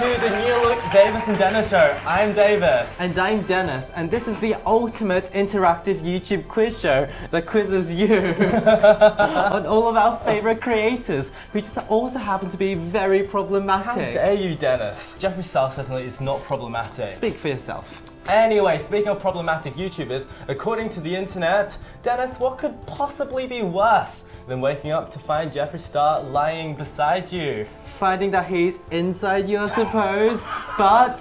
to the New Look Davis and Dennis show. I'm Davis. And I'm Dennis, and this is the ultimate interactive YouTube quiz show that quizzes you on all of our favorite creators, who just also happen to be very problematic. How dare you, Dennis? Jeffree Star certainly is not problematic. Speak for yourself. Anyway, speaking of problematic YouTubers, according to the internet, Dennis, what could possibly be worse than waking up to find Jeffree Star lying beside you? Finding that he's inside you, I suppose, but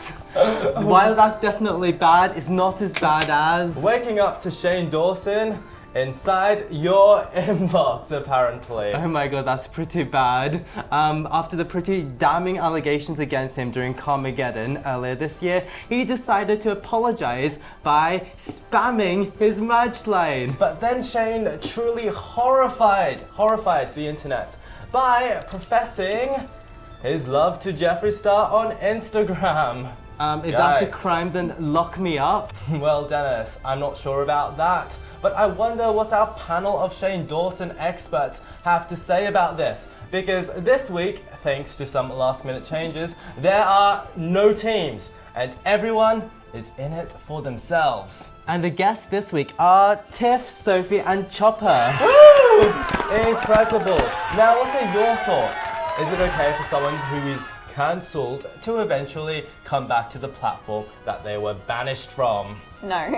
while that's definitely bad, it's not as bad as waking up to Shane Dawson inside your inbox, apparently. Oh my god, that's pretty bad. After the pretty damning allegations against him during Armageddon earlier this year, he decided to apologize by spamming his merch line. But then Shane truly horrified the internet by professing his love to Jeffree Star on Instagram. If that's a crime, then lock me up. Well, Dennis, I'm not sure about that, but I wonder what our panel of Shane Dawson experts have to say about this. Because this week, thanks to some last-minute changes, there are no teams, and everyone is in it for themselves. And the guests this week are Tiff, Sophie, and Chopper. Woo! Incredible. Now, what are your thoughts? Is it okay for someone who is cancelled to eventually come back to the platform that they were banished from? No.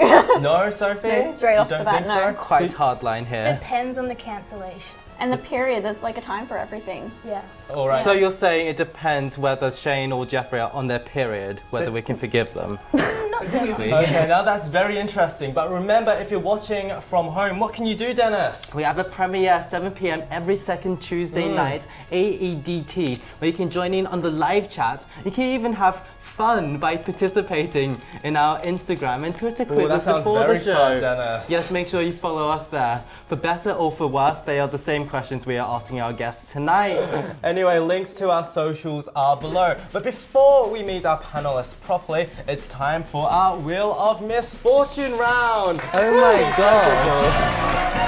No, Sophie? No, straight off the bat, think so? no. Quite hard line here. Depends on the cancellation. And the period, there's like a time for everything. Yeah. All right. So you're saying it depends whether Shane or Jeffree are on their period, whether we can forgive them. Not so easy. Okay, now that's very interesting. But remember, if you're watching from home, what can you do, Dennis? We have a premiere 7 p.m. every second Tuesday night, AEDT, where you can join in on the live chat. You can even have fun by participating in our Instagram and Twitter quizzes before the show. Fun, Dennis. Yes, make sure you follow us there. For better or for worse, they are the same questions we are asking our guests tonight. Anyway, links to our socials are below. But before we meet our panelists properly, it's time for our Wheel of Misfortune round. Oh my god.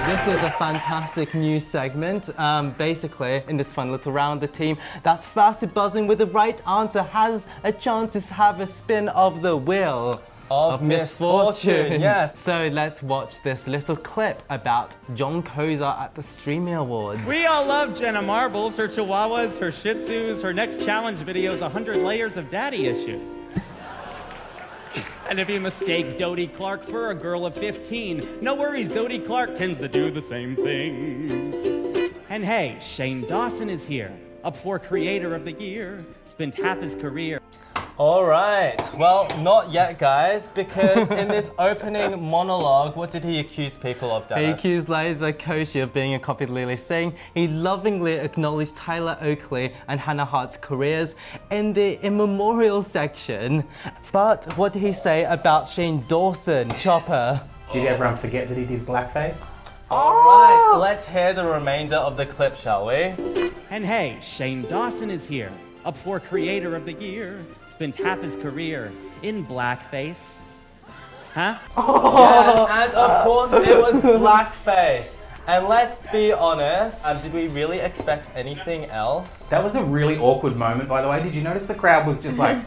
This is a fantastic new segment. Basically, in this fun little round, the team that's fastest buzzing with the right answer has a chance to have a spin of the wheel of misfortune. Yes. So let's watch this little clip about John Kozar at the Streaming Awards. We all love Jenna Marbles, her chihuahuas, her shih tzus, her next challenge video is 100 layers of daddy issues. And if you mistake Dodie Clark for a girl of 15, no worries, Dodie Clark tends to do the same thing. And hey, Shane Dawson is here, up for Creator of the Year, spent half his career. All right. Well, not yet, guys, because in this opening monologue, what did he accuse people of, Dennis? He accused Liza Koshy of being a copy of Lily, saying he lovingly acknowledged Tyler Oakley and Hannah Hart's careers in the immemorial section. But what did he say about Shane Dawson, Chopper? Did everyone forget that he did Blackface? All right, let's hear the remainder of the clip, shall we? And hey, Shane Dawson is here, up for Creator of the Year, spent half his career in Blackface. Huh? Yes, and of course it was Blackface. And let's be honest, did we really expect anything else? That was a really awkward moment, by the way. Did you notice the crowd was just like...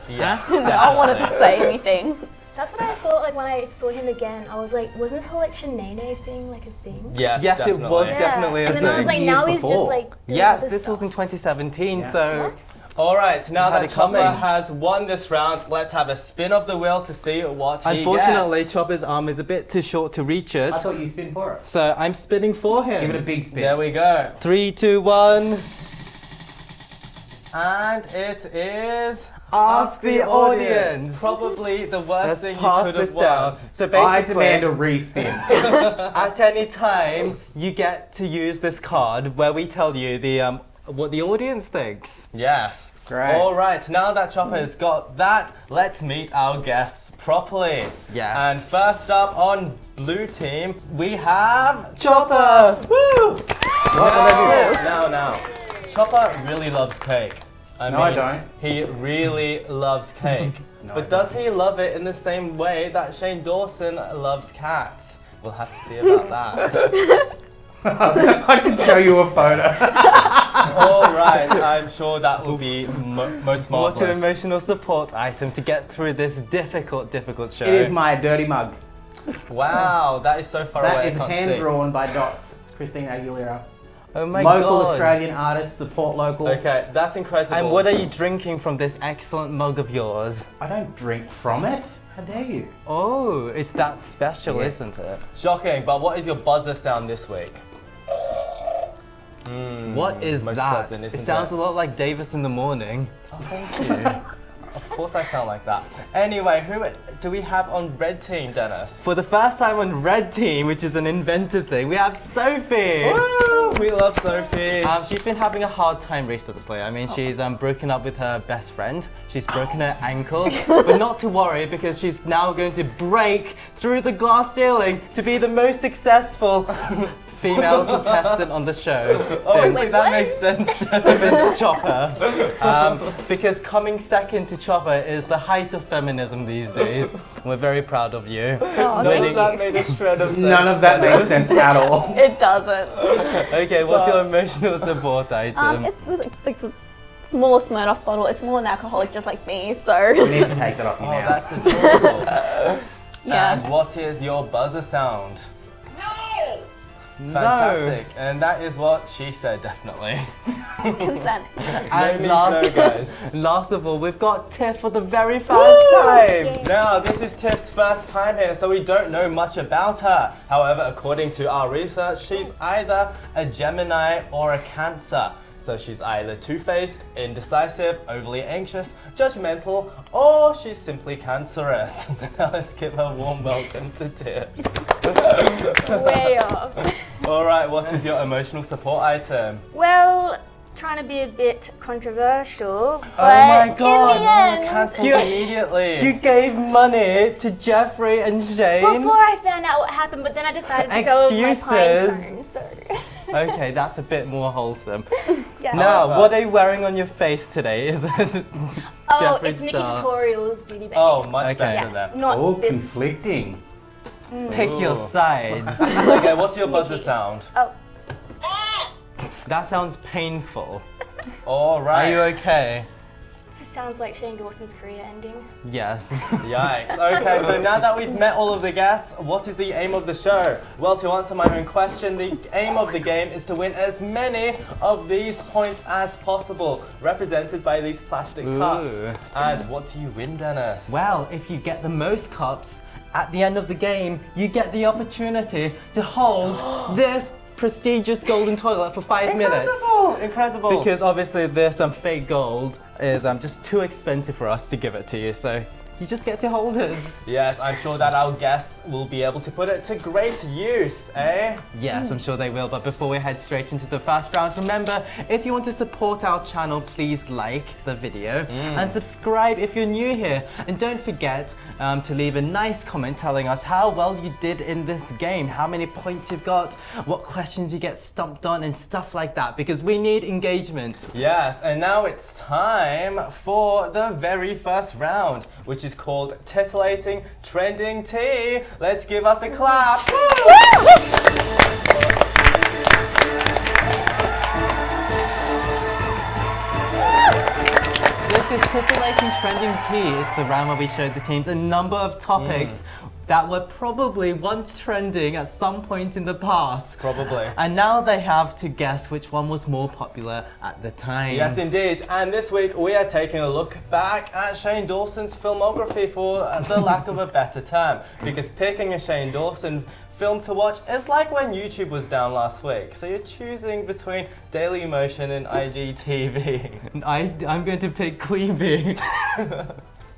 Yes, No one wanted to say anything. That's what I thought, like, when I saw him again. I was like, wasn't this whole, like, Shanae thing, like, a thing? Yes, Yes, definitely. it was definitely a And then I was thing. like, now he's just, like, doing Yes, other this stuff. was in 2017, so... What? All right, now had that it Chopper coming. has won this round, let's have a spin of the wheel to see what he Unfortunately, gets. Chopper's arm is a bit too short to reach it. I thought you spin for it. So I'm spinning for him. Give it a big spin. There we go. 3, 2, 1. And it is... Ask the audience. Probably the worst Let's thing you pass could have this won. down. So I basically, demand a respin. at any time, you get to use this card where we tell you the what the audience thinks. Yes. Great. All right, now that Chopper's got that, let's meet our guests properly. Yes. And first up on blue team, we have Chopper. Woo! Now. Chopper really loves cake. I No, I don't. He really loves cake. No, but I does he love it in the same way that Shane Dawson loves cats? We'll have to see about that. I can show you a photo. All right, I'm sure that will be most What an marvelous. emotional support item to get through this difficult show. It is my dirty mug. Wow, that is so far That away. is I can't hand see. drawn by Dots. It's Christina Aguilera. Oh my Local god. Australian artist, support local. Okay, that's incredible. And what are you drinking from this excellent mug of yours? I don't drink from it. How dare you? Oh, it's that special, Yeah. isn't it? Shocking, but what is your buzzer sound this week? What is most that? pleasant, It isn't sounds it? a lot like Davis in the morning. Oh, thank you. Of course I sound like that. Anyway, who do we have on red team, Dennis? For the first time on Red Team, which is an invented thing, we have Sophie. Woo! We love Sophie. She's been having a hard time recently. I mean, she's broken up with her best friend. She's broken her ankle, but not to worry because she's now going to break through the glass ceiling to be the most successful female contestant on the show. Obviously, since- that makes sense. since Chopper. Because coming second to Chopper is the height of feminism these days. We're very proud of you. Oh, None thank of that you. made a shred of sense. None of that makes sense at all. It doesn't. Okay, what's your emotional support item? It's a small Smirnoff bottle. It's more than alcoholic, just like me. So We need to take that off you Oh, now. that's adorable. yeah. And what is your buzzer sound? Fantastic. And that is what she said, definitely. Consent. No means no, guys. Last of all, we've got Tiff for the very first time. Now, this is Tiff's first time here, so we don't know much about her. However, according to our research, she's either a Gemini or a Cancer. So she's either two-faced, indecisive, overly anxious, judgmental, or she's simply cancerous. Now let's give a warm welcome to Tiff. Way off. All right, what is your emotional support item? Well, trying to be a bit controversial, but Oh my god, in the end, cancelled You- immediately. You gave money to Jeffree and Shane. before I found out what happened, but then I decided to go with my pine Excuses. cone, so Okay, that's a bit more wholesome. yeah. Now, However- what are you wearing on your face today? Is it Oh, Jeffree it's Nikki Star? Tutorials Beauty Bay. Oh, much Okay. better yes, then. not Oh, this. conflicting. Pick your Ooh. sides. Okay, what's your buzzer sound? Oh, That sounds painful. All right. Are you okay? this sounds like Shane Dawson's career ending. Yes. Yikes. Okay, so now that we've met all of the guests, what is the aim of the show? Well, to answer my own question, the aim of the game is to win as many of these points as possible, represented by these plastic cups. Ooh. And what do you win, Dennis? Well, if you get the most cups, at the end of the game, you get the opportunity to hold this prestigious golden toilet for 5 minutes. Incredible! Incredible! Because obviously this fake gold is just too expensive for us to give it to you, so you just get to hold it. Yes, I'm sure that our guests will be able to put it to great use, eh? Yes, I'm sure they will, but before we head straight into the first round, remember, if you want to support our channel, please like the video and subscribe if you're new here. And don't forget to leave a nice comment telling us how well you did in this game, how many points you've got, what questions you get stumped on and stuff like that, because we need engagement. Yes, and now it's time for the very first round, which is called Titillating Trending Tea. Let's give us a clap. This is Titillating Trending Tea. It's the round where we showed the teams a number of topics that were probably once trending at some point in the past. Probably. And now they have to guess which one was more popular at the time. Yes, indeed. And this week we are taking a look back at Shane Dawson's filmography, for the lack of a better term. Because picking a Shane Dawson film to watch is like when YouTube was down last week. So you're choosing between Dailymotion and IGTV. I'm going to pick Queeby.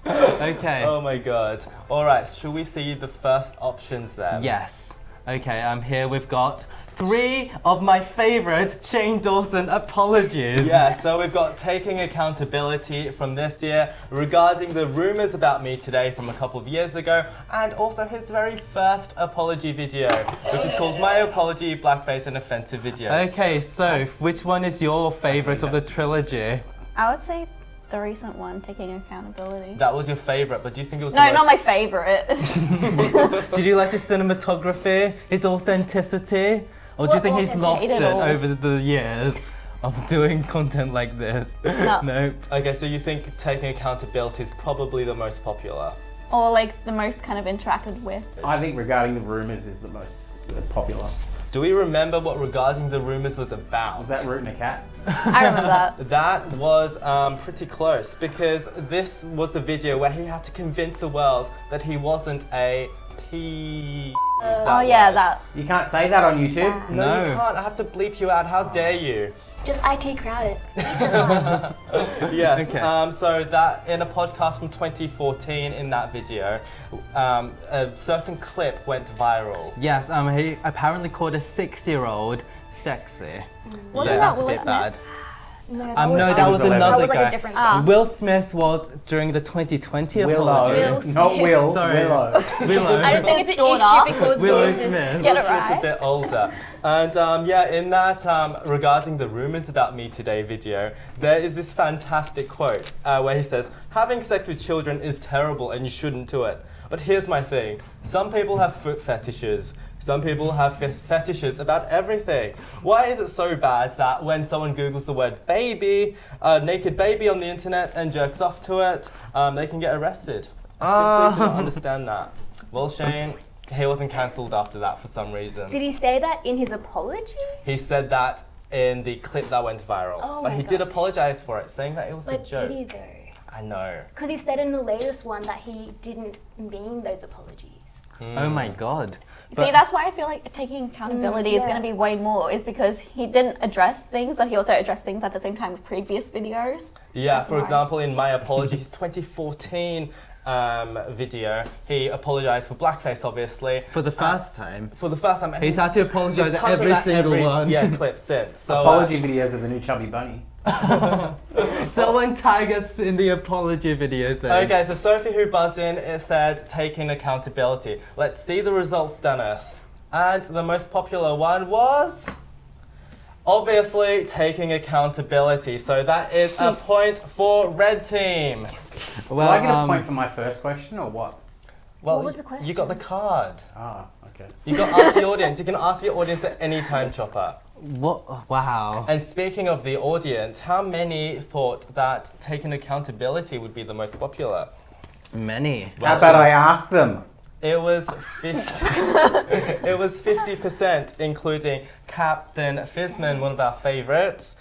Okay. Oh my god. Alright, should we see the first options then? Yes. Okay, I'm here. We've got 3 of my favorite Shane Dawson apologies. Yeah, so we've got taking accountability from this year, regarding the rumours about me today from a couple of years ago, and also his very first apology video, which is called My Apology, Blackface and Offensive Videos. Okay, so which one is your favorite of the trilogy? I would say the recent one, taking accountability. That was your favourite, but do you think it was No, the not most... my favorite. Did you like the cinematography, his authenticity? Or do you think he's lost Hate it it all. over the years of doing content like this? No. Nope. Okay, so you think taking accountability is probably the most popular? Or like the most kind of interacted with. I think regarding the rumours is the most popular. Do we remember what Regarding the Rumors was about? Was that rooting a cat? I remember that. That was pretty close because this was the video where he had to convince the world that he wasn't a P. Oh yeah, that. You can't say that on YouTube. No, you can't. I have to bleep you out. How dare you? Just IT crowd it. Yes. Okay. So that in a podcast from 2014, in that video, a certain clip went viral. Yes, he apparently called a 6-year-old sexy. Wasn't so that that's a Will bit Smith? bad. No, No, that was That was another like a guy. different Ah. Will Smith was during the 2020 Willow. apology. Not Will. Sorry. Willow. Willow. I don't think it's Is it daughter. issue because Willow Will Smith- Smith. Get it Just a right. bit older. And yeah, in that Regarding the Rumors About Me Today video, there is this fantastic quote where he says, "Having sex with children is terrible and you shouldn't do it. But here's my thing. Some people have foot fetishes. Some people have fetishes about everything. Why is it so bad that when someone Googles the word baby, naked baby on the internet and jerks off to it, they can get arrested? I simply do not understand that." Well, Shane, he wasn't cancelled after that for some reason. Did he say that in his apology? He said that in the clip that went viral. Oh but my he did God. apologise for it, saying that it was a But joke. did he though? I know. Because he said in the latest one that he didn't mean those apologies. Oh my god. See, that's why I feel like taking accountability is yeah. going to be way more, is because he didn't address things, but he also addressed things at the same time with previous videos. Yeah, That's for why. example, in My Apology, his 2014 video, he apologised for Blackface, obviously. For the first time. For the first time. and He's had to apologise he's to touched on every that single one. Yeah, clip since. So, Apology videos of the new Chubby Bunny. Someone tag us in the apology video thing. Okay, so Sophie who buzzed in it said taking accountability. Let's see the results, Dennis. And the most popular one was obviously taking accountability. So that is a point for red team. Will I get a point for my first question or what? Well, What was the you got the card. Ah, okay. You got to ask the audience. You can ask the audience at any time, Chopper. What? Wow. And speaking of the audience, how many thought that taking accountability would be the most popular? Many. How about I ask them? It was 50. It was 50%, including Captain Fizman, one of our favourites,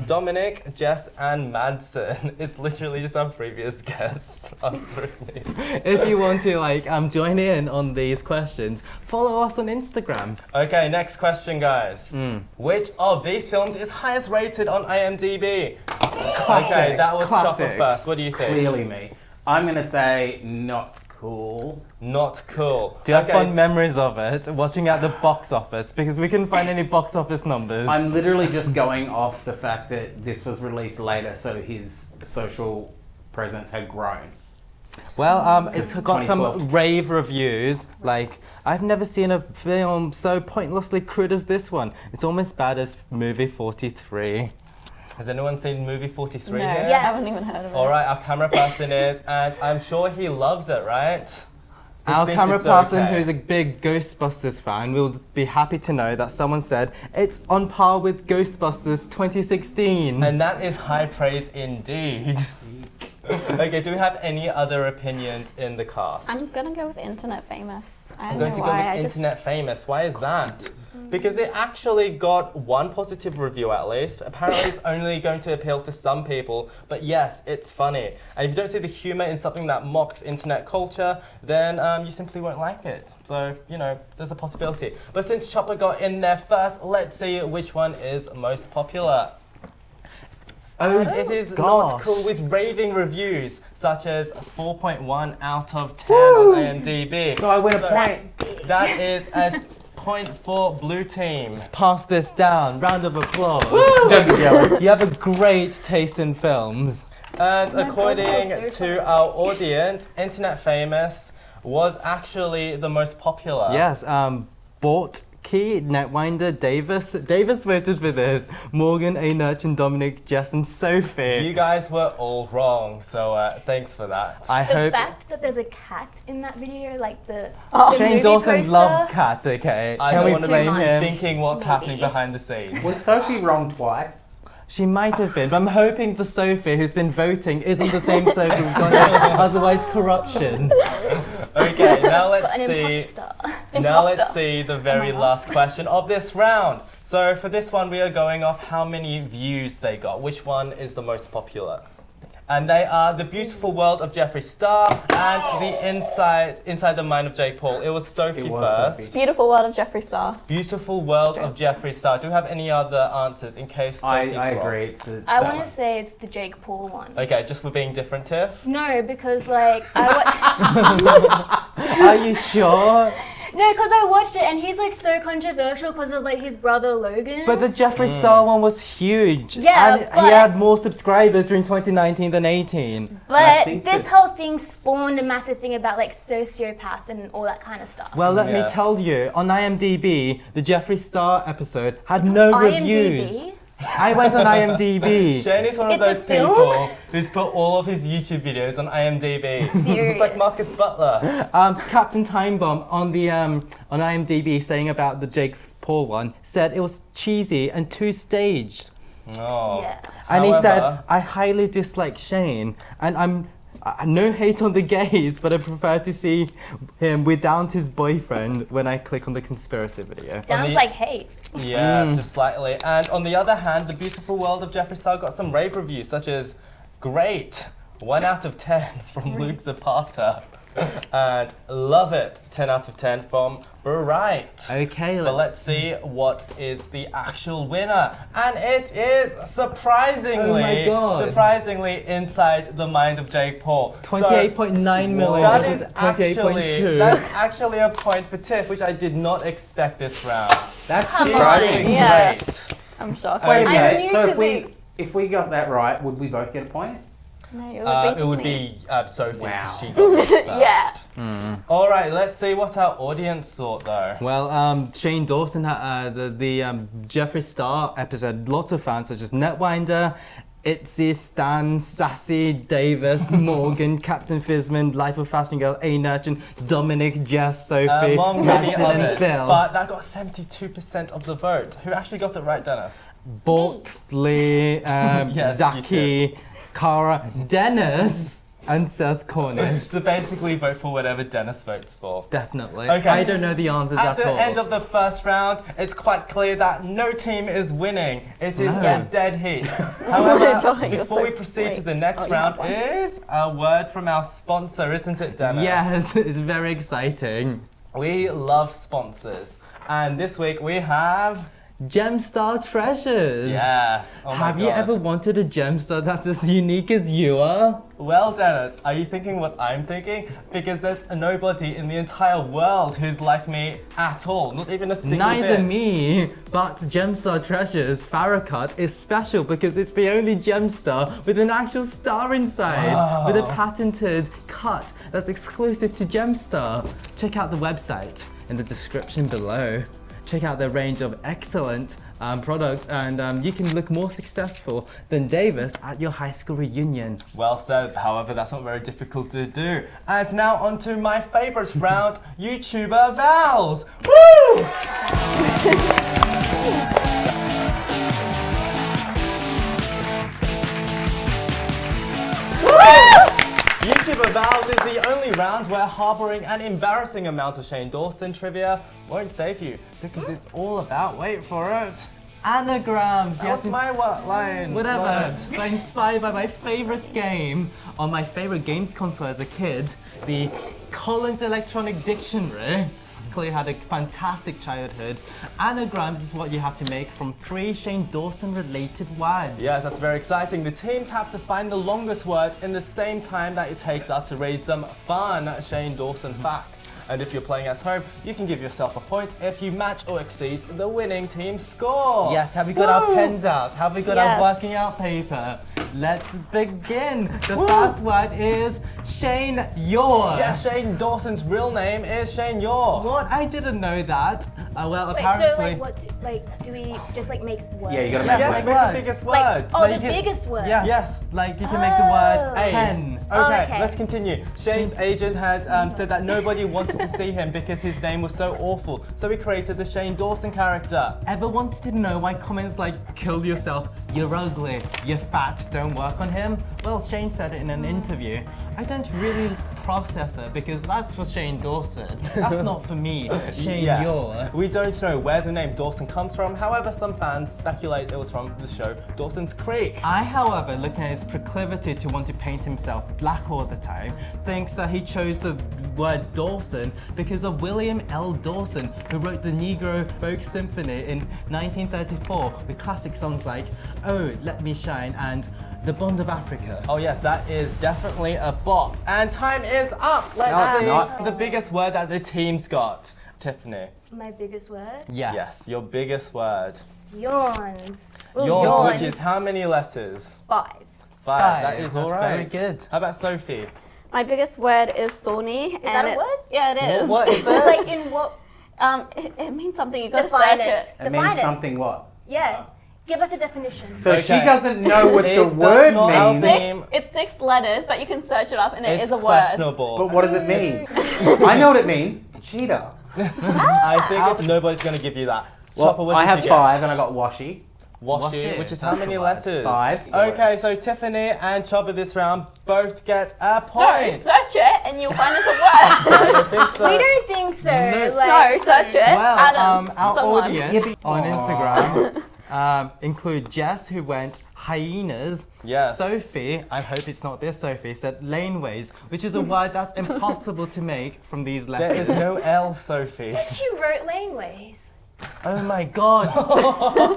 Dominic, Jess, and Madsen. It's literally just our previous guests answering these. If you want to join in on these questions, follow us on Instagram. Okay, next question, guys. Which of these films is highest rated on IMDb? Okay, that was Chopper Classics. first. What do you think? Clearly me. I'm gonna say not cool. Not cool. Do you have fond memories of it, watching at the box office? Because we couldn't find any box office numbers. I'm literally just going off the fact that this was released later, so his social presence had grown. Well, it's got 2012. some rave reviews. Like, I've never seen a film so pointlessly crude as this one. It's almost bad as movie 43. Has anyone seen movie 43 No, here? I haven't even heard of it. All right, our camera person is, and I'm sure he loves it, right? Our thinks camera it's person, okay. who's a big Ghostbusters fan, will be happy to know that someone said it's on par with Ghostbusters 2016. And that is high praise indeed. Okay, do we have any other opinions in the cast? I'm going to go with Internet Famous. I I'm don't going know to go why. with Internet Famous. Why is that? Because it actually got one positive review at least. Apparently it's only going to appeal to some people, but yes, it's funny. And if you don't see the humour in something that mocks internet culture, then you simply won't like it. So, you know, there's a possibility. But since Chopper got in there first, let's see which one is most popular. It is not gosh. cool with raving reviews, such as 4.1 out of 10 on IMDb. So I win a point. That is a point for blue team. Let's pass this down. Round of applause. Don't be jealous. You have a great taste in films. And my according God, so to our audience, Internet Famous was actually the most popular. Yes, bought Zaki, Netwinder, Davis. Davis voted for this. Morgan, A. Nurchin, Dominic, Jess, and Sophie. You guys were all wrong, so thanks for that. I The hope fact that there's a cat in that video, like the Shane movie Dawson poster, loves cats, okay? I Can don't we want to blame be him? thinking what's happening Maybe. behind the scenes. Was Sophie wrong twice? She might have been, but I'm hoping the Sophie who's been voting isn't the same Sophie we've got here, otherwise corruption. Okay, now let's got an see. imposter. Now let's Imposter. see the very Oh my last question of this round. So for this one, we are going off how many views they got. Which one is the most popular? And they are The Beautiful World of Jeffree Star and The Inside the Mind of Jake Paul. It was Sophie It was first. Sophie. Beautiful world of Jeffree Star. Beautiful World of Jeffree Star. Do you have any other answers in case Sophie's I wrong? agree. It's I that want one. to say it's the Jake Paul one. Okay, just for being different, Tiff? No, because like I watched. Are you sure? No, because I watched it and he's like so controversial because of like his brother Logan. But the Jeffree Star one was huge. Yeah, and he but- had more subscribers during 2019 than 18. I But think this that- whole thing spawned a massive thing about like sociopath and all that kind of stuff. Well, let me Yes. tell you, on IMDb, the Jeffree Star episode had no reviews. IMDb? I went on IMDb. Shane is one of It's a those film? people who's put all of his YouTube videos on IMDb. Just like Marcus Butler. Captain Time Bomb on the on IMDb saying about the Jake Paul one said it was cheesy and too staged. Oh. Yeah. And he said, However- I highly dislike Shane, and I'm no hate on the gays, but I prefer to see him without his boyfriend when I click on the conspiracy video. Sounds the- like hate. Yes, just slightly. And on the other hand, The Beautiful World of Jeffree Star got some rave reviews, such as great, 1 out of 10 from Luke Zapata, and love it, 10 out of 10 from Bright. Okay, But let's see what is the actual winner. And it is surprisingly, Oh my God. Inside the Mind of Jake Paul. 28.9 million, That which is is 28.2. that's actually a point for Tiff, which I did not expect this round. That's Come on. surprising. Yeah. Great. I'm shocked. Wait a I'm minute. new So to if we this. if we got that right, would we both get a point? No, it It would would be be Sophie, 'cause Wow. she got it first. Yeah. All right, let's see what our audience thought, though. Well, Shane Dawson, the Jeffree Star episode, lots of fans such as Netwinder, Itzy, Stan, Sassy, Davis, Morgan, Captain Fizman, Life of Fashion Girl, A. Nurchin, Dominic, Jess, Sophie, Among many Madsen, and others, Phil. but that got 72% of the vote. Who actually got it right, Dennis? Boltley, Yes, you Zaki, Cara, Dennis, and Seth Cornish. So basically, vote for whatever Dennis votes for. Definitely. Okay. I don't know the answers At at the all. end of the first round, it's quite clear that no team is winning. It is No. a dead heat. However, You're before so we proceed to great. the next Oh, you round have one. is a word from our sponsor, isn't it, Dennis? Yes, it's very exciting. We love sponsors. And this week we have... Gemstar Treasures. Yes. Oh my Have you God. ever wanted a gemstar that's as unique as you are? Well, Dennis, are you thinking what I'm thinking? Because there's nobody in the entire world who's like me at all. Not even a single Neither bit. me, but Gemstar Treasures Farrakut is special because it's the only gemstar with an actual star inside, with a patented cut that's exclusive to Gemstar. Check out the website in the description below. Check out their range of excellent products, and you can look more successful than Davis at your high school reunion. Well said, however, that's not very difficult to do. And now on to my favourite round, YouTuber Vows. Woo! YouTuber Vows is the only round where harbouring an embarrassing amount of Shane Dawson trivia won't save you, because it's all about, wait for it, Anagrams. What's my line? Whatever. Word. But inspired by my favorite game on my favorite games console as a kid, the Collins Electronic Dictionary. Clearly had a fantastic childhood. Anagrams is what you have to make from 3 Shane Dawson related words. Yes, that's very exciting. The teams have to find the longest words in the same time that it takes us to read some fun Shane Dawson facts. And if you're playing at home, you can give yourself a point if you match or exceed the winning team's score. Yes, have we got our Woo! pens out? Have we got Yes. our working out paper? Let's begin. The first word is Shane Yor. Yeah, Shane Dawson's real name is Shane Yor. What? I didn't know that. Well, Wait, apparently. do we just like make words? Yeah, you gotta Yes, make make words. the biggest Like, word. oh, Like the you can- biggest word. Yes. Yes, like you can make the word Oh. pen. Okay, okay. let's continue. Shane's agent had said that nobody wanted to see him because his name was so awful, so he created the Shane Dawson character. Ever wanted to know why comments like kill yourself, you're ugly, you're fat don't work on him? Well, Shane said it in an interview. I don't really process it because that's for Shane Dawson. That's not for me, Shane Yes. Yor. We don't know where the name Dawson comes from, however, some fans speculate it was from the show Dawson's Creek. I, however, looking at his proclivity to want to paint himself black all the time, thinks that he chose the word Dawson because of William L. Dawson, who wrote the Negro Folk Symphony in 1934 with classic songs like Oh, Let Me Shine and The Bond of Africa. Oh yes, that is definitely a bop. And time is up. No, Let's it's see not. the biggest word that the team's got. Tiffany. My biggest word? Yes. Your biggest word. Yawns. Ooh, Yours, which is how many letters? 5. Five. That Five. is That's all right. very good. How about Sophie? My biggest word is Sony. Is that a word? Yeah, it is. What is it? Like in what? It means something. You gotta Define search it. it. It Define means it. something what? Yeah. Give us a definition. So she Okay. doesn't know what It the does word not means. seem- It's 6 letters, but you can search it up and it It's is a word. questionable. But what does it mean? I know what it means. Cheetah. I think it's nobody's going to give you that. Chopper, what I did have you get? 5 and I got washi. Washi, which is how That's many a word. letters? 5. Okay, so Tiffany and Chopper this round both get a No, point. search it and you'll find it's a word. I think so. We don't think so. No. Like, No, search it. Well, Adam, our someone. audience on Aw. Instagram include Jess, who went hyenas. Yes. Sophie, I hope it's not this Sophie, said laneways, which is a word that's impossible to make from these There letters. is no L, Sophie. She wrote laneways. Oh my god,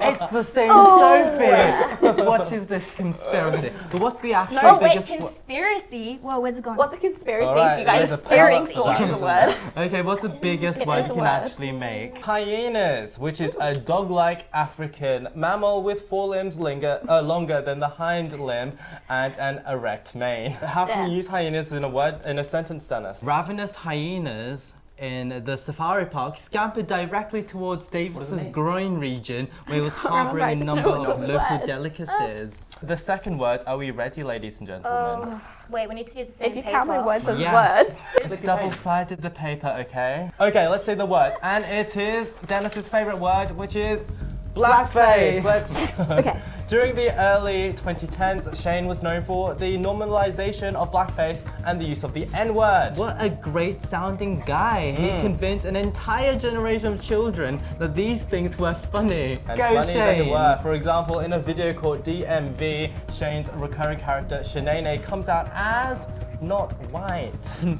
it's the same Sophie. What is this conspiracy? But what's the actual Oh wait, biggest conspiracy. Well, where's it going? What's a conspiracy? All right, So you guys there's are a steering power Sony for is a that. word. Okay, what's the biggest It word is you a can word. actually make? Hyenas, which is a dog-like African mammal with 4 limbs longer than the hind limb and an erect mane. How can Yeah. you use hyenas in a word in a sentence, Dennis? Ravenous hyenas in the safari park scampered directly towards Davis's groin region where he was remember, I harbouring a just number know it's of a local word. delicacies. The second word, are we ready, ladies and gentlemen? Wait, we need to use the same If you paper. count my words as Yes. words. It's double-sided, the paper, okay? Okay, let's say the word. And it is Dennis's favourite word, which is blackface. Let's. Okay. During the early 2010s, Shane was known for the normalization of blackface and the use of the N-word. What a great sounding guy. He convinced an entire generation of children that these things were funny. And Go funny Shane! they were. For example, in a video called DMV, Shane's recurring character Shanae comes out as not white.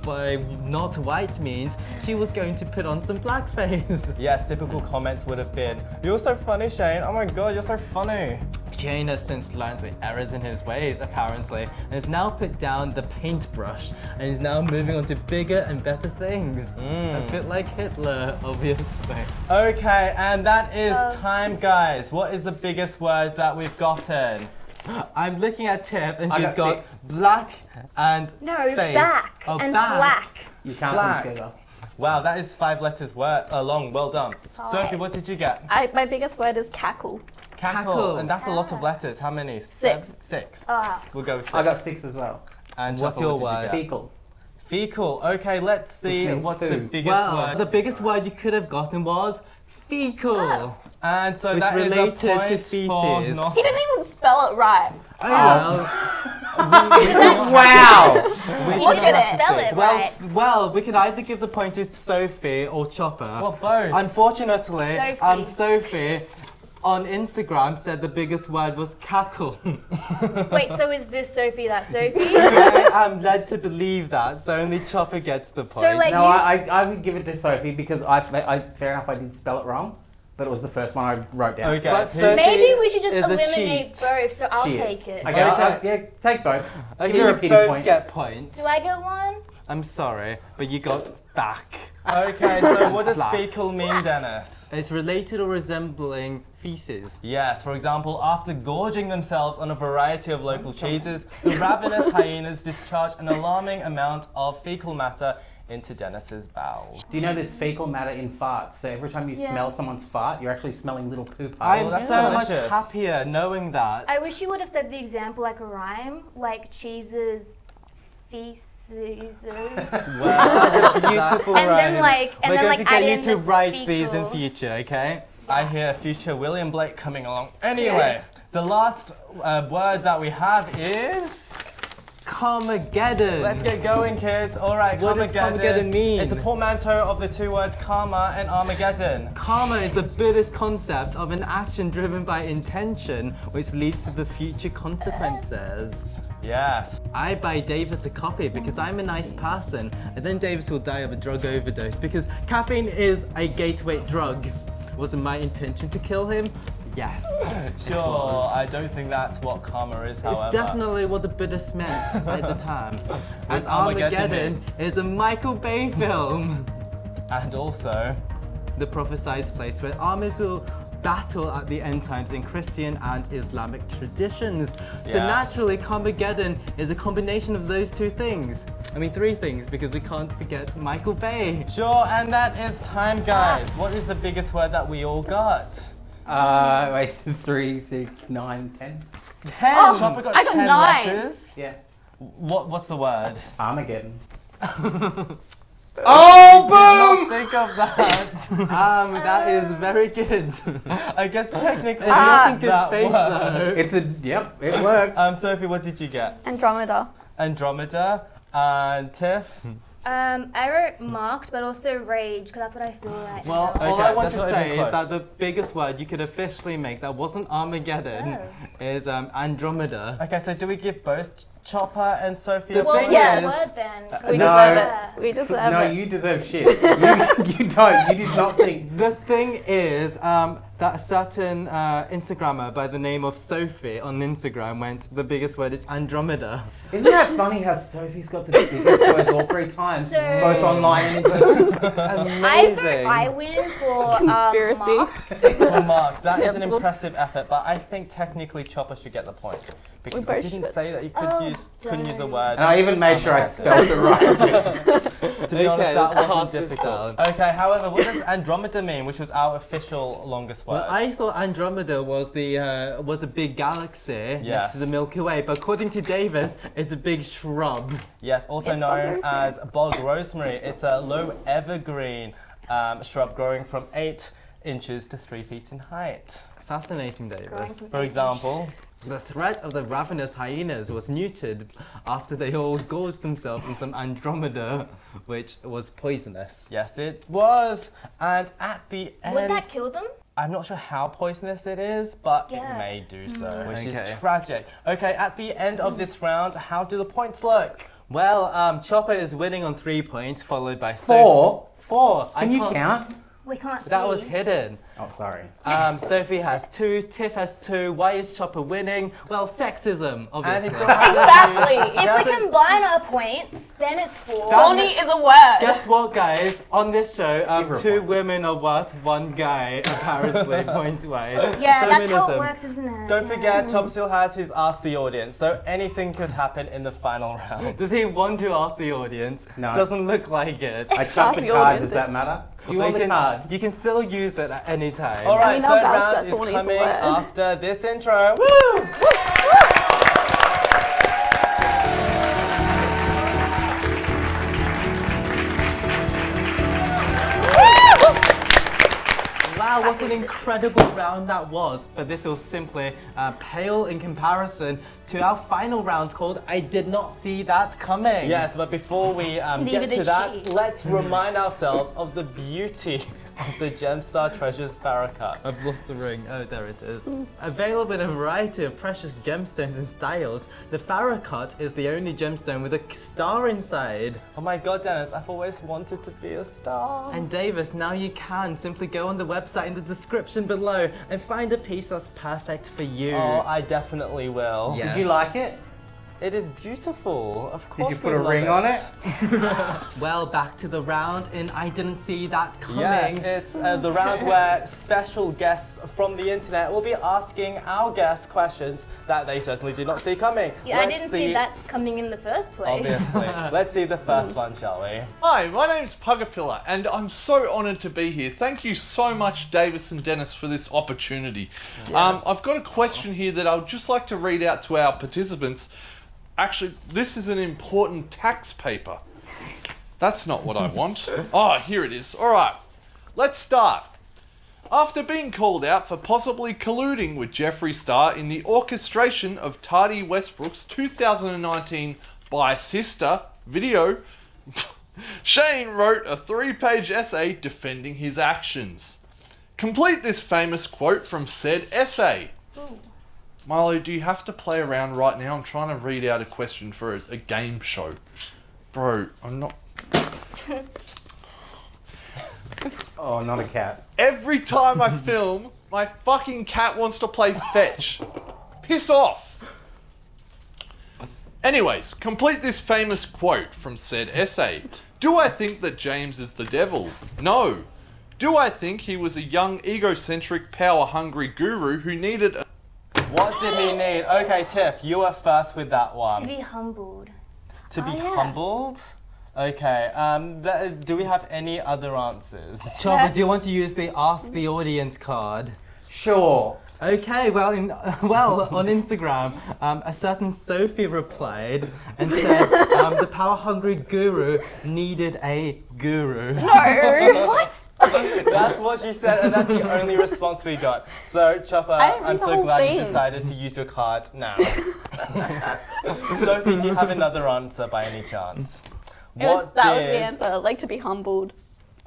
By not white means she was going to put on some blackface. Yes, typical comments would have been, "You're so funny, Shane. Oh my god, you're so funny." Shane has since learned the errors in his ways, apparently, and has now put down the paintbrush and is now moving on to bigger and better things. A bit like Hitler, obviously. Okay, and that is time, guys. What is the biggest word that we've gotten? I'm looking at Tiff and I she's got got 6. black and No, face. back Oh, and back. black. You count Black. them together. Wow, that is 5 letters long. Well done. Sophie, what did you get? My biggest word is cackle. Cackle. And that's a lot of letters. How many? 6. 6. Ah. We'll go with 6. I got 6 as well. And What's Chopper, your what did you word? get? Fecal. Fecal. Okay, let's see Which means what's the food. biggest Well, word. the biggest word you could have gotten was fecal. And so Which that is a related to point for feces. not. He didn't even spell it right. Oh well. Wow! Look at it. Spell it Well, right. well, we could either give the point to Sophie or Chopper. Well, both. Unfortunately, Sophie. Sophie on Instagram said the biggest word was cackle. Wait, so is this Sophie that Sophie? I'm led to believe that, so only Chopper gets the point. So, like, No, I would give it to Sophie because fair enough, I did spell it wrong, but it was the first one I wrote down. Okay. But Sophie Sophie Maybe we should just is a eliminate cheat. both, so I'll She is. take it. Okay, Okay. yeah, take both. Okay, Give her a you pity both point. get points. Do I get one? I'm sorry, but you got back. Okay, so what does Flap. fecal mean, Dennis? It's related or resembling feces. Yes, for example, after gorging themselves on a variety of local cheeses, the ravenous hyenas discharge an alarming amount of fecal matter into Dennis's bowel. Do you know there's fecal matter in farts? So every time you smell someone's fart, you're actually smelling little poop I'm particles. so much delicious. happier knowing that. I wish you would have said the example like a rhyme, like cheeses, feces. Well, beautiful And then, rhyme. like- and We're then, going like, to add get you in to the write these in fecal. future, okay? I hear future William Blake coming along. Anyway, the last word that we have is... Carmageddon. Let's get going, kids. All right, What does Carmageddon mean? It's a portmanteau of the two words karma and Armageddon. Karma is the Buddhist concept of an action driven by intention, which leads to the future consequences. Yes. I buy Davis a copy because I'm a nice person, and then Davis will die of a drug overdose because caffeine is a gateway drug. Wasn't my intention to kill him? Yes. Sure, I don't think that's what karma is, however. It's definitely what the Buddhists meant at the time. What's And Armageddon Armageddon is a Michael Bay film. And also, The prophesied place where armies will battle at the end times in Christian and Islamic traditions. So Yes. naturally, Armageddon is a combination of those two things. I mean, three things, because we can't forget Michael Bay. sure, and that is time, guys. What is the biggest word that we all got? Wait, 3, 6, 9, 10. 10! Oh, Chopper got I got 10 9. letters. Yeah. What's the word? Armageddon. Oh, boom! Think of that. That is very good. I guess technically It's not in good that faith, worked. though. It's a, yep, it works. Sophie, what did you get? Andromeda. Andromeda. And Tiff? I wrote marked, but also rage, because that's what I feel right Well, now. all Okay, I want that's to not say even is close. that the biggest word you could officially make that wasn't Armageddon is Andromeda. Okay, so do we give both Chopper and Sophie The a Well, thing point? yeah, is- word then. We No. deserve it. We deserve No, it. you deserve shit. You don't. You did not think. The thing is that a certain Instagrammer by the name of Sophie on Instagram went, the biggest word is Andromeda. Isn't that funny how Sophie's got the biggest words all 3 times, So- both online and in person? I vote Amazing. I win for Conspiracy. marked. For marks, that is an Cancelled. impressive effort, but I think technically Chopper should get the point because We I both didn't should. say that you could Oh, couldn't use the darn. word. And I even made sure I spelled it right. To be honest, Okay, that let's wasn't pass this difficult. down. Okay, however, what does Andromeda mean, which was our official longest word? Well, I thought Andromeda was a big galaxy next Yes. to the Milky Way, but according to Davis, it's a big shrub. Yes, also It's bog known rosemary. as bog rosemary. It's a low evergreen shrub growing from 8 inches to 3 feet in height. Fascinating, Growing Davis. from For example, The threat of the ravenous hyenas was neutered after they all gorged themselves on some Andromeda, which was poisonous. yes, it was. And at the Would end, that kill them? I'm not sure how poisonous it is, but it Yeah. may do so, which Okay. is tragic. Okay, at the end of this round, how do the points look? Well, Chopper is winning on 3 points, followed by 4. 4. Can you count? We can't see. That was hidden. Oh, sorry. Sophie has 2, Tiff has 2. Why is Chopper winning? Well, sexism, And he obviously. still hasn't Exactly. used- he If we hasn't- combine our points, then it's 4. Phony is a word. Guess what, guys? On this show, Give her a 2 point. women are worth 1 guy, apparently, points-wise. Yeah, that's how it Feminism. works, isn't it? Don't Yeah. forget, Chopper still has his Ask the Audience, so anything could happen in the final round. Does he want to ask the audience? No. Doesn't look like it. I chucked the the card. audience. Does that matter? Do you But want the card? you can still use it at any time. All right, mean, I'll third vouch round that is someone needs a coming word. after this intro. Woo! Wow, what an incredible round that was. But this was simply pale in comparison to our final round called I Did Not See That Coming. Yes, but before we Neither get to did that, she. let's remind ourselves of the beauty of the Gemstar Treasures Farrah cut. I've lost the ring. Oh, there it is. Available in a variety of precious gemstones and styles, the Farrah cut is the only gemstone with a star inside. Oh my god, Dennis, I've always wanted to be a star. And Davis, now you can simply go on the website in the description below and find a piece that's perfect for you. Oh, I definitely will. Yeah. Did you like it? It is beautiful. Of course. Did you put we a love ring on it? Well, back to the round, and I didn't see that coming. Yes, it's the round where special guests from the internet will be asking our guests questions that they certainly did not see coming. Yeah, I didn't see that coming in the first place. Obviously. Let's see the first one, shall we? Hi, my name's Pugapilla, and I'm so honoured to be here. Thank you so much, Davis and Dennis, for this opportunity. I've got a question here that I would just like to read out to our participants. Actually, this is an important tax paper. That's not what I want. Oh, here it is. All right, let's start. After being called out for possibly colluding with Jeffree Star in the orchestration of Tati Westbrook's 2019 By Sister video, Shane wrote a 3-page essay defending his actions. Complete this famous quote from said essay. Ooh. Milo, do you have to play around right now? I'm trying to read out a question for a game show. Bro, I'm not... Oh, not a cat. Every time I film, my fucking cat wants to play fetch. Piss off. Anyways, complete this famous quote from said essay. Do I think that James is the devil? No. Do I think he was a young, egocentric, power-hungry guru who needed a... What did he need? Okay, Tiff, you were first with that one. To be humbled. To be yeah. humbled? Okay, do we have any other answers? Chopper, do you want to use the Ask the Audience card? Sure. Okay, well, on Instagram, a certain Sophie replied and said the power-hungry guru needed a guru. No, what? That's what she said, and that's the only response we got. So, Chopper, I'm so glad you decided to use your card now. Sophie, do you have another answer by any chance? That was the answer, like to be humbled.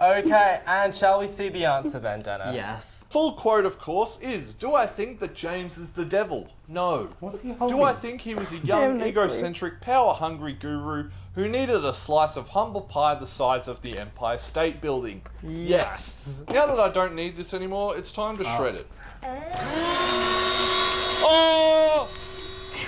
Okay, and shall we see the answer then, Dennis? Yes. Full quote, of course, is, do I think that James is the devil? No. Do I think he was a young, egocentric, power-hungry guru who needed a slice of humble pie the size of the Empire State Building? Yes. Now that I don't need this anymore, it's time to shred it. Oh!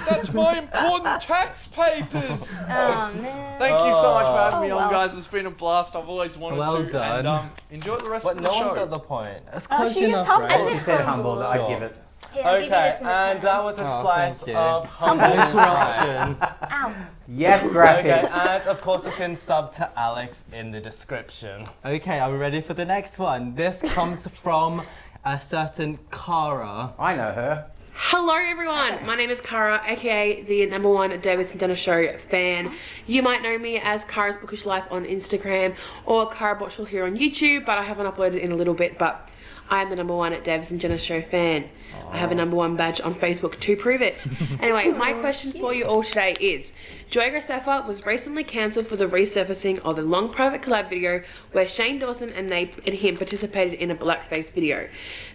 That's my important tax papers! Oh, man. Thank you so much for having me on, guys. It's been a blast. I've always wanted Well to. done. And enjoy the rest But of the no show. one got the point. That's close she is enough, humble. right? You said humble, I'd give it. Here, I'll give you Okay, this in and return. that was a slice thank you. of humble pie. Corruption. Ow. Yes, Okay, graphics. and of course you can sub to Alex in the description. Okay, are we ready for the next one? This comes from a certain Cara. I know her. Hello everyone, my name is Cara, aka the #1 Davis and Dennis Show fan. You might know me as Cara's Bookish Life on Instagram or Cara Botchel here on YouTube, but I haven't uploaded in a little bit, but I am the #1 Davis and Dennis Show fan. I have a #1 badge on Facebook to prove it. Anyway, my question for you all today is, Joy Graceffa was recently cancelled for the resurfacing of the long private collab video where Shane Dawson and him participated in a blackface video.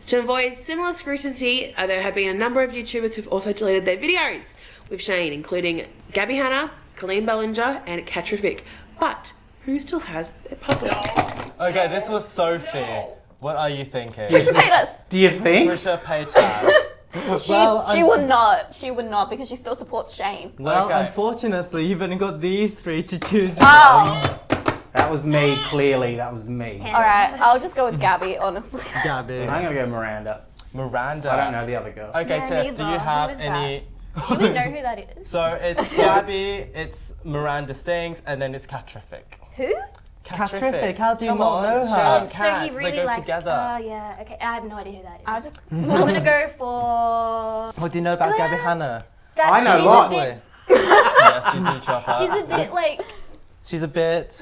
To avoid similar scrutiny, there have been a number of YouTubers who've also deleted their videos with Shane, including Gabby Hanna, Colleen Bellinger, and Catrific. But who still has their public? Okay, this was Sophie. What are you thinking? Trisha Paytas. Do you think? Trisha Paytas. She would not. She would not because she still supports Shane. Well, Okay. unfortunately, you've only got these three to choose Oh. That was me, clearly. That was me. All right, I'll just go with Gabby, honestly. from. Gabby. I'm gonna go Miranda. Miranda. I don't know the other girl. Okay, Yeah, Tiff, do neither. you Who have is any... Should we know who that is? So it's Gabby, it's Miranda Sings, and then it's Catrific. Who? Catrific, how do you Come not on, know her? Shane and So Kat, he really they go likes. together. Oh yeah. Okay, I have no idea who that is. I'll just. I'm gonna go for. What do you know about Gabby Hanna? That I know she's lots. A bit, Yes, you do, Chopper. she's a bit like She's a bit...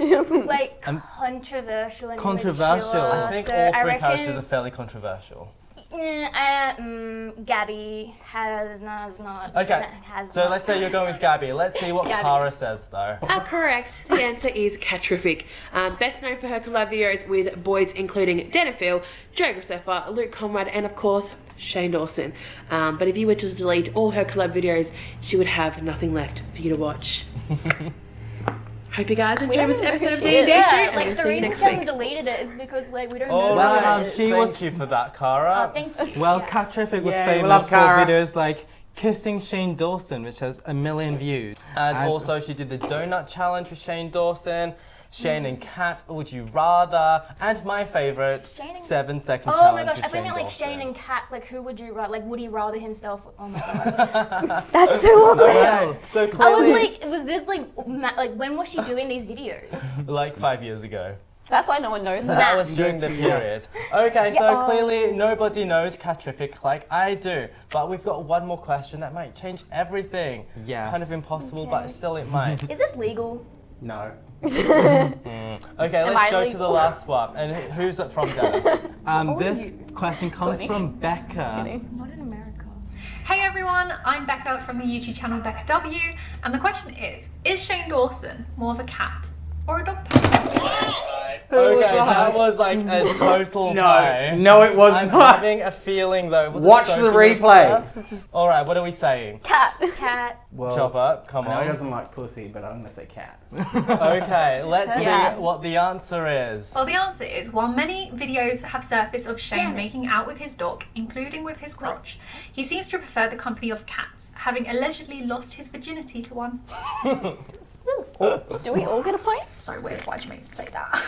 controversial and Controversial. immature, I think so all three reckon, characters are fairly controversial. Gabby has not. Okay, Has so not. let's say you're going with Gabby. Let's see what Gabby. Cara says, though. Correct. The answer is Catrific. Best known for her collab videos with boys including Denifil, Joe Graceffa, Luke Conrad, and of course Shane Dawson. But if you were to delete all her collab videos, she would have nothing left for you to watch. Hope you guys enjoy this episode of D&D Yeah, Shoot, and like we'll the see you reason next she hasn't week. deleted it is because like we don't Oh, know. Well, right. she Thank was- you for that, Cara. Thank you. Well, yes. Catrific was Yay, we famous love for Cara. videos like kissing Shane Dawson, which has 1 million views. And also she did the donut challenge with Shane Dawson. Shane and Kat, Would You Rather, and my favourite, 7-second Oh challenge my gosh, with I think Shane like Dawson. Shane and Kat's like who would you rather? Like would he rather himself? Oh my god, That's so awkward. Okay, so I was clearly, like, was this like when was she doing these videos? like 5 years ago. That's why no one knows So her. that was during the period. Okay, so Yeah. clearly nobody knows Catrific like I do. But we've got one more question that might change everything. Yes. Kind of impossible, but still it might. Is this legal? No. Okay, let's I go to the legal? last one. And who's it from, Dennis? This question comes Courtney. from Becca. Not in America. Hey everyone, I'm Becca from the YouTube channel Becca W, and the question is Shane Dawson more of a cat or a dog person? Okay, that was like a total tie. No, it was I'm not. having a feeling though. Was it Watch Sophie the that was replay. first? All right, what are we saying? Cat. Cat. Well, Chopper, come I know he on. doesn't like pussy, but I'm gonna say cat. Okay, let's Yeah. see what the answer is. Well, the answer is while many videos have surfaced of Damn Shane it. making out with his dog, including with his crotch, he seems to prefer the company of cats, having allegedly lost his virginity to one. Do we all get a point? So weird, why'd you make me say that?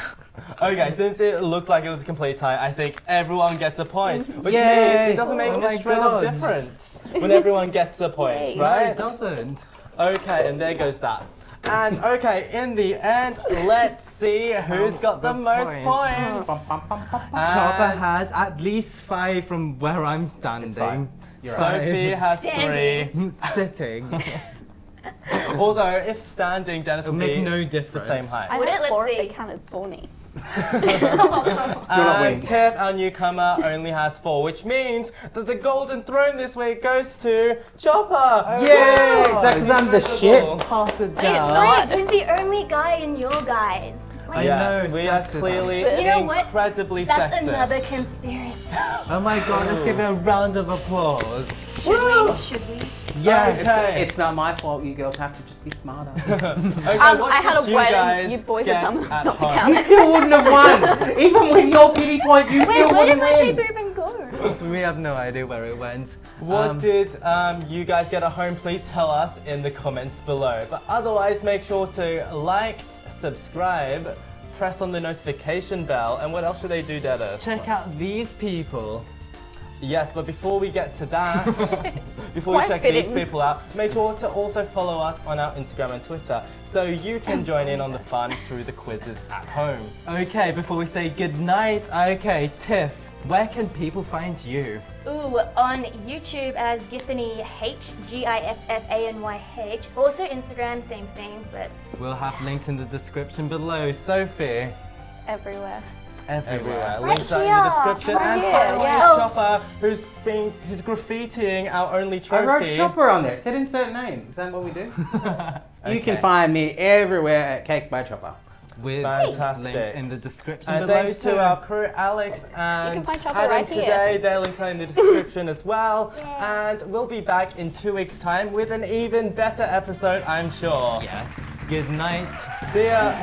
Okay, since it looked like it was a complete tie, I think everyone gets a point, which Yay! means it doesn't make Oh a my shred God. of difference when everyone gets a point, Yay. right? It doesn't. Okay, and there goes that. And okay, in the end, let's see who's got the most points. points. Chopper has at least 5 from where I'm standing. Fine. You're Sophie has Standing. 3. Sitting. Although, if standing, Dennis It'll would make be no the difference. same height. I Would did it? Let's 4 if see. they counted Sawney. not And winning. Tiff, our newcomer, only has 4, which means that the golden throne this week goes to Chopper. Yay! That's because I'm the shit. Pass it It's down. not. He's the only guy in your guys. I Yes, know, we are sexism. clearly You know what? incredibly That's sexist. another conspiracy. Oh my god, let's give it a round of applause. Should we? Yes. Okay. It's not my fault. You girls have to just be smarter. Okay, what I had did a you wedding. guys You boys get have come at not to home? count. You still wouldn't have won. Even with your pity point, you Wait, still where did wouldn't my win. paper even go? We have no idea where it went. What did you guys get at home? Please tell us in the comments below. But otherwise, make sure to like, subscribe, press on the notification bell, and what else should they do, Dennis? Check out these people. Yes, but before we get to that, before we Quite check these fitting. people out, make sure to also follow us on our Instagram and Twitter so you can join in on the fun through the quizzes at home. Okay, before we say goodnight, okay, Tiff, where can people find you? Ooh, on YouTube as Giffany H, Giffanyh. Also Instagram, same thing, but We'll have links in the description below. Sophie, Everywhere. everywhere. Links are in here, the description. right And here, finally, yeah. Chopper, who's graffitiing our only I trophy. wrote Chopper on there. It said insert name. Is that what we do? You can Okay. find me everywhere at Cakes by Chopper. With Fantastic. links in the description And below thanks too. to our crew, Alex and find Chopper Adam right here. today. Their links are in the description as well. And we'll be back in 2 weeks' time with an even better episode, I'm sure. Yes. Good night. See ya.